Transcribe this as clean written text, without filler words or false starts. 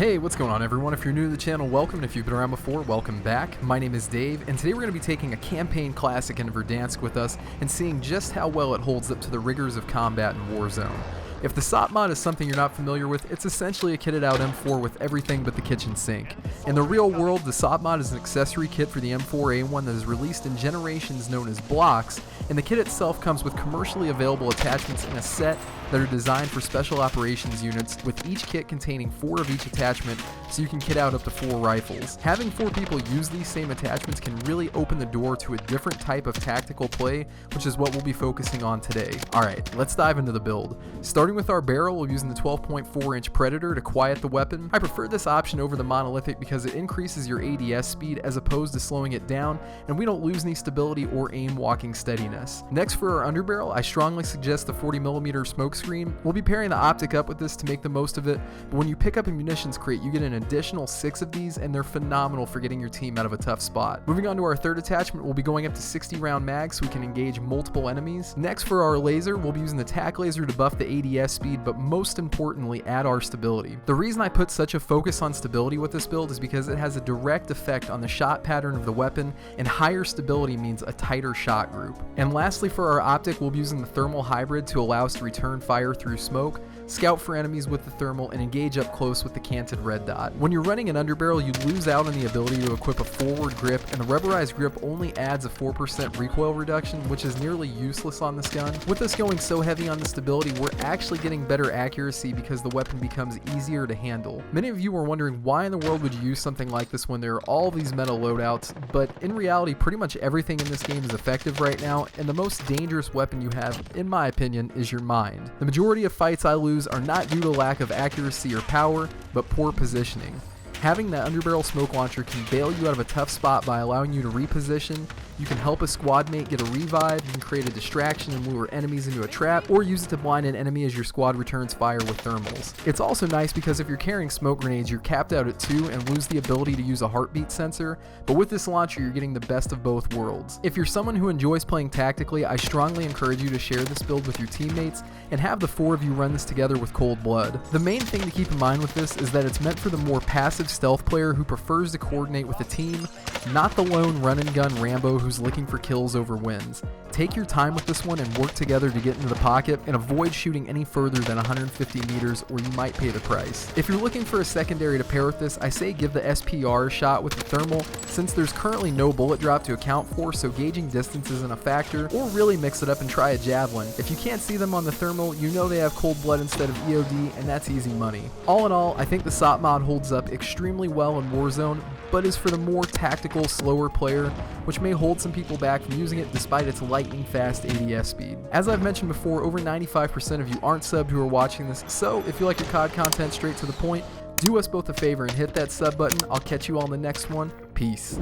Hey, what's going on everyone? If you're new to the channel, welcome, and if you've been around before, welcome back. My name is Dave, and today we're going to be taking a campaign classic in Verdansk with us and seeing just how well it holds up to the rigors of combat in Warzone. If the SOPMOD is something you're not familiar with, it's essentially a kitted out M4 with everything but the kitchen sink. In the real world, the SOPMOD is an accessory kit for the M4A1 that is released in generations known as blocks, and the kit itself comes with commercially available attachments in a set that are designed for special operations units, with each kit containing 4 of each attachment so you can kit out up to 4 rifles. Having 4 people use these same attachments can really open the door to a different type of tactical play, which is what we'll be focusing on today. Alright, let's dive into the build. Starting with our barrel, we're using the 12.4 inch Predator to quiet the weapon. I prefer this option over the monolithic because it increases your ADS speed as opposed to slowing it down, and we don't lose any stability or aim walking steadiness. Next, for our underbarrel, I strongly suggest the 40mm smoke screen. We'll be pairing the optic up with this to make the most of it, but when you pick up a munitions crate, you get an additional 6 of these, and they're phenomenal for getting your team out of a tough spot. Moving on to our third attachment, we'll be going up to 60 round mags so we can engage multiple enemies. Next, for our laser, we'll be using the tac laser to buff the ADS speed, but most importantly, add our stability. The reason I put such a focus on stability with this build is because it has a direct effect on the shot pattern of the weapon, and higher stability means a tighter shot group. And lastly, for our optic, we'll be using the thermal hybrid to allow us to return fire through smoke, scout for enemies with the thermal, and engage up close with the canted red dot. When you're running an underbarrel, you lose out on the ability to equip a forward grip, and the rubberized grip only adds a 4% recoil reduction, which is nearly useless on this gun. With us going so heavy on the stability, we're actually getting better accuracy because the weapon becomes easier to handle. Many of you were wondering why in the world would you use something like this when there are all these meta loadouts, but in reality, pretty much everything in this game is effective right now, and the most dangerous weapon you have, in my opinion, is your mind. The majority of fights I lose are not due to lack of accuracy or power, but poor positioning. Having that underbarrel smoke launcher can bail you out of a tough spot by allowing you to reposition. You can help a squad mate get a revive, you can create a distraction and lure enemies into a trap, or use it to blind an enemy as your squad returns fire with thermals. It's also nice because if you're carrying smoke grenades, you're capped out at 2 and lose the ability to use a heartbeat sensor, but with this launcher, you're getting the best of both worlds. If you're someone who enjoys playing tactically, I strongly encourage you to share this build with your teammates and have the 4 of you run this together with cold blood. The main thing to keep in mind with this is that it's meant for the more passive stealth player who prefers to coordinate with a team, not the lone run and gun Rambo who's looking for kills over wins. Take your time with this one and work together to get into the pocket, and avoid shooting any further than 150 meters or you might pay the price. If you're looking for a secondary to pair with this, I say give the SPR a shot with the thermal, since there's currently no bullet drop to account for, so gauging distance isn't a factor, or really mix it up and try a javelin. If you can't see them on the thermal, you know they have cold blood instead of EOD, and that's easy money. All in all, I think the SOPMOD holds up extremely well in Warzone, but is for the more tactical, slower player, which may hold some people back from using it despite its lightning fast ADS speed. As I've mentioned before, over 95% of you aren't subbed who are watching this, so if you like your COD content straight to the point, do us both a favor and hit that sub button. I'll catch you all in the next one. Peace.